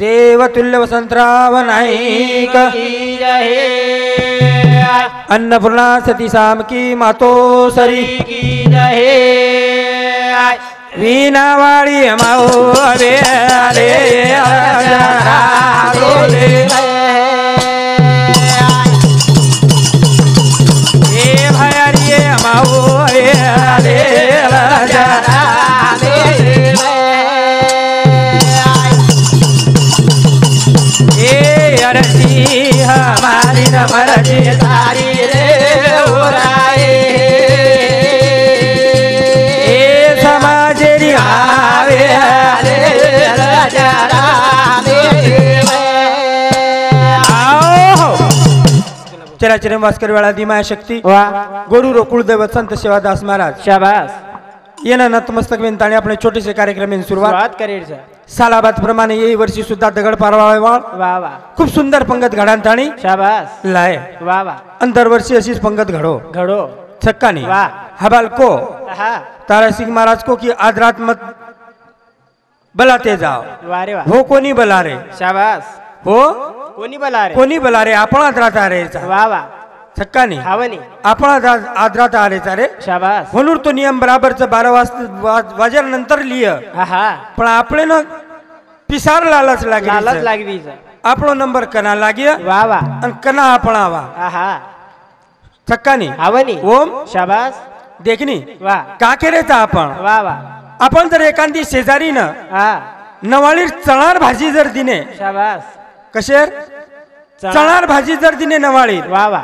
देवतुल्य वसंतराव नाईक अन्नपूर्णा सती सामकी मातोसरी वीणावाळी माओ अरे अरे भयारी माओ अरे अरे हमारी न मरजी तारी रे उराए ए समाजेरी आवे रे राजा आओ चला चरण वास्कर वाला दिमाय शक्ती गुरु रोकुळ दैवत संत सेवादास महाराज शाबास येना नतमस्तक वेंताणी आपले छोटेसे कार्यक्रम सुरुवात करेल सालाबाद प्रमाणे यही वर्षी सुद्धा दगड पारवाळे वा वा खूप सुंदर पंगत घडांताणी शाबास लाय वा वा अंतर वर्षी अशीच पंगत घडो घडो छक्कानी वाह हबाल को हाँ तारा सिंह महाराज को कि आज रात मत बलाते जाओ वारे वाह हो कोणी बला रे शाबास हो कोणी बला रे कोणी बला रे आपण आज रात आरे वा वा छक्कानी हावनी आपण आज रात आरे रे शाबास म्हणून तो नियम बराबरच 12 वाजेनंतर लिय हा पण आपले न पिसार लालच लालच लागवी आपलो नंबर कना लाग्य वा वा आणि कना आपण आवा हा छक्कानी हावनी ओम शाबास देखनी वा का केरेचा आपण वा वा आपण जर एखादी शेजारी न हा नवाळीर चणार भाजी जर दिने शाबास कशेर चणार भाजी जर दिने नवाळीर वा वा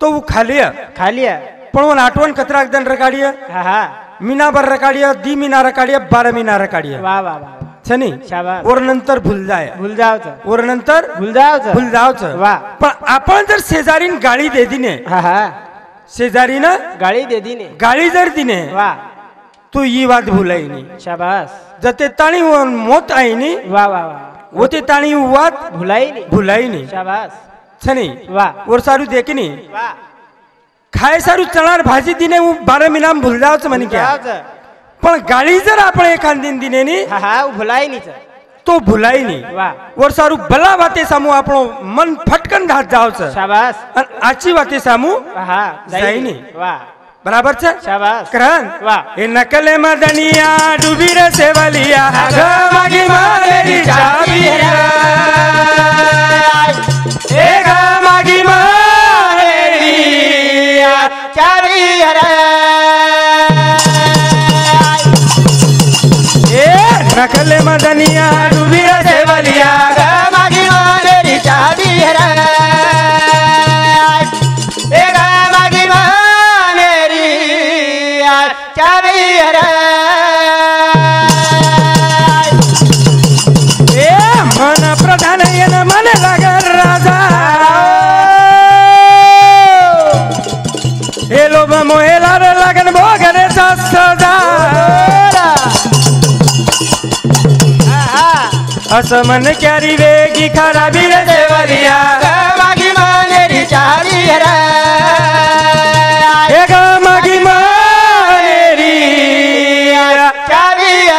तो खाली खाली पण आठवण कतराक दन रकाडिय हा मीना बर रकाडिय दी मीना रकाडिय 12 मीना रकाडिय वा वा वा छनी शाबास और नंतर भूल जाय भूल जावच और नंतर भूल जावच भूल जावच वा पण आपण जर शेजारीन गाळी दे दिने हा शेजारीन गाळी दे दिने गाळी जर दिने वा तू ही बात भूलायनी शाबास जते ताणी मोत आईनी वा वा वा होते ताणी वात भुलाईनी शाबास छनी वा और सारू देखनी वा खाय सारू चणार भाजी दिने 12 मीना भूल जावच म्हणे क्या पण गाळी जर आपण एखादीन दिने नी हा भुलाई नीच तो भुलाई नी वा और सारू भला वाते सामू आपणो मन फटकन धात जावच शाबास आणि आची वाते सामू हा जाईनी वा बराबर छे शाबास करन वा ए नकले मदनिया डुबीर सेवलिया ग मागी मालेरी चाबिया ए ग मागी मालेरी चाबिया नकले मदनिया डुबीर सेवलिया ग मागी मालेरी चाबिया ए ग मागी मालेरी चाबिया ए मन प्रधान येन मन लागर राजा हे लोभ मोहेला लागन भोगरे सदा असं मन क्यारी वेगी खराबी रे देवरिया मागी मालेरी चाबिया हे ग मागी मालेरी चाबिया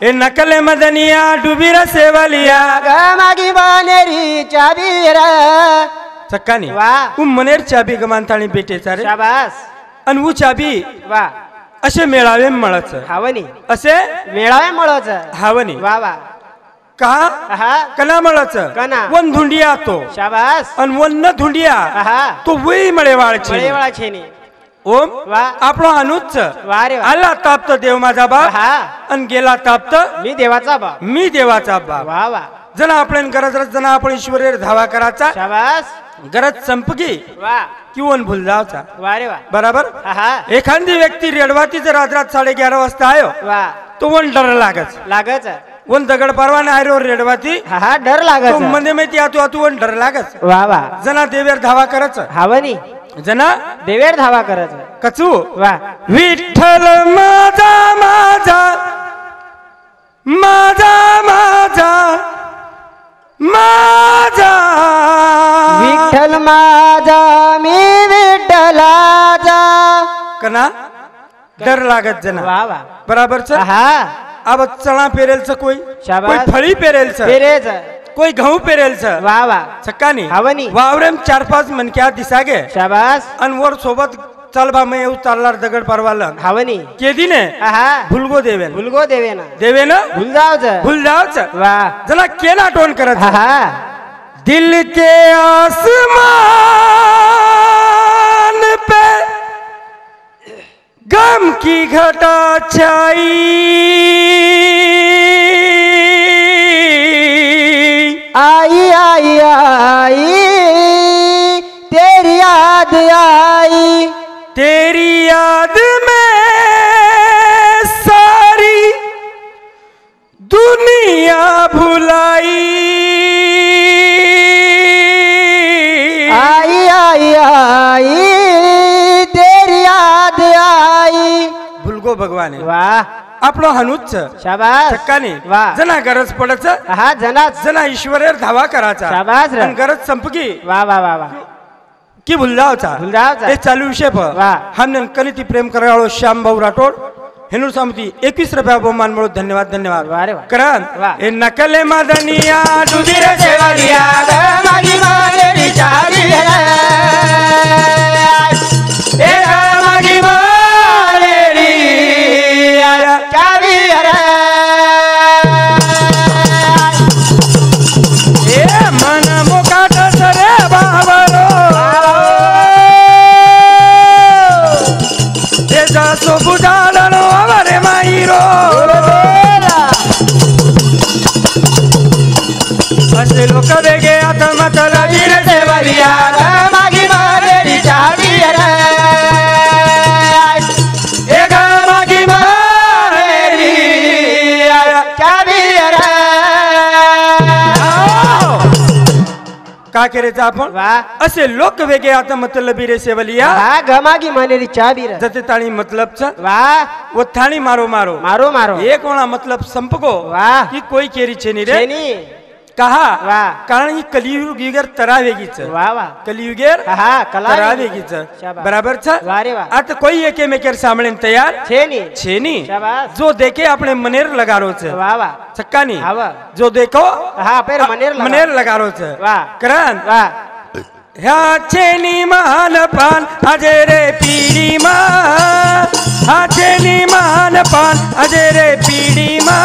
ए नकले मदनिया डुबीर सेवलिया मागी मालेरी चाबिया चक्कानी वा उ मनेर चाबी गमानताणी बेटे सारे शाबास आणि उ चाबी वा असे मेळावे मळच हावनी असे मेळावे मळच हावनी वा वा का हा कना मळच कना. वन धुंडिया तो शाबास आणि वन न धुंडिया हा तो वही मळे वाळची मळेवाळा छेनी ओम वा आपलो अनुच वा रे वा आला तापत देव माझा बाप हा आणि गेला तापत मी देवाचा बा मी देवाचा बाप वा वा जना आपण गरज जना आपण ईश्वरेर धावा कराचा शाबास गरज संपगी वा किंवा भूल जावचा वा रे वा बराबर हा एखादी व्यक्ती रेडवाती जर आज रात 11:30 वाजता आयो वा तो वन डर लागच लागच वन दगड परवाना आयो रेडवाती हा डर तो लागच मध्ये माहिती आतू वन डर लागच वा वा जना देवेर धावा करच हावनी जना देवेर धावा करच कचू वा विठ्ठल माझा माझा माझा माझा माझा विठ्ठल माझा मी विठ्ठलाचा कना डर लागत जना वा वा बराबरच हा अब चणा पेरेल छ कोई शाबास. कोई फळी पेरेल छ पेरेच कोई गहू पेरेल छ वा वा सक्कानी हवनी. वावरेम 4-5 मनक्या दिसागे शाबास अनवर सोबत चल बा मैं उतारलार दगड परवाला हवनी. केदीने आहा भुलगो देवेन भुलगो देवे ना देवेन भूल जाओ भूल जाओ छ वा जना केला टोन करत छ. आहा दिल के आसमान पे गम की घटा छाई आई आई आई तेरी याद आई तेरी याद में सारी दुनिया भुलाई आई आई आई तेरी याद आई भुलगो भगवान वाह आपलो हनुच शाबास सक्कानी वाह जना गरज पडच आहा जनाच जना ईश्वरेर धावा कराचा शाबास रे. आणि गरज संपकी वाह वाह वाह वाह की भूल जाओचा भूल जाओचा. हे चालू विषय प वाह. हमने कलिती प्रेम कराळो श्याम भाऊ राठोड हेनु सामती 21 रुपया बहुमान म्हणून धन्यवाद धन्यवाद वाह रे वाह. करण वाह. हे नकले मदनिया दुधीर सेवालिया मागी मागेरी चारी हे मागी मारेरी चावी हे मन मुकाट सरे बाबरो हे जासो बुजाडनो अवरे माईरो असे लोक वेगे आता मतला वीर सेवालिया मागी मागेरी चावी हे मागी मारेरी चावी का करायचं आपण वाह असे लोक वेगे आता मतलबी रे सेवलिया हा गमागी मानेरी चावी जते ताणी मतलबच वाह वो थाणी मारो मारो मारो मारो एक कोणा मतलब संपको वाह की कोई केरी छेनी रे छेनी कहा वाह कारण ही कलियुग युगर तरावेगीच वाह वाह कलियुगेर हा कला तरावेगीच शाबास. बराबर छ वाह रे वाह आता कोई एके मेकेर सामने तयार छेनी छेनी शाबास जो देखे अपने मनेर लगारो छ वाह वाह सक्कानी हवा जो देखो हा पेर मनेर लगा. मनेर लगारो छ वाह करण वाह ह्या छेनी मान पान अजे रे पीडी मा हा छेनी मान पान अजे रे पीडी मा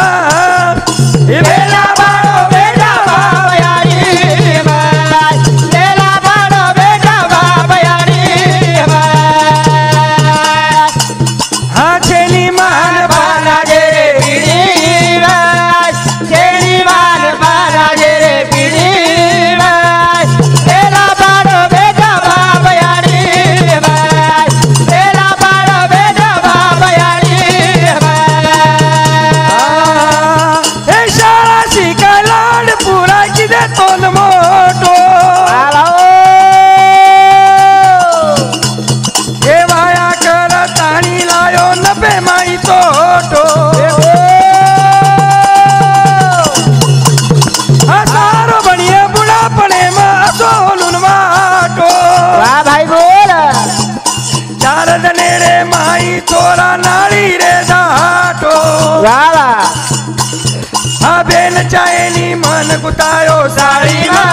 हे बेला बाळो बेटा बाप यारी बाय लेला बाडो बेटा बाप यारी बाय हा छेनी मान पान अजे रे पिडी बाय छेनी मान बारा रे पिडी बाय लेला बाडो बेटा बाप यारी बाय लेला बाडो बेटा बाप यारी बाय हे शाळा शिकायला पुरा किदे तोल मोठो हे वाया कर ताणी लायो नबे माई तोटो हजारो बनिये बुढापणे मा सोलून वाटो वाह भाई बोल चार जनेरे माई चोरा नाळी रे जाटो वाह वाह हा बेन चायनी मन गुतायो साडी मा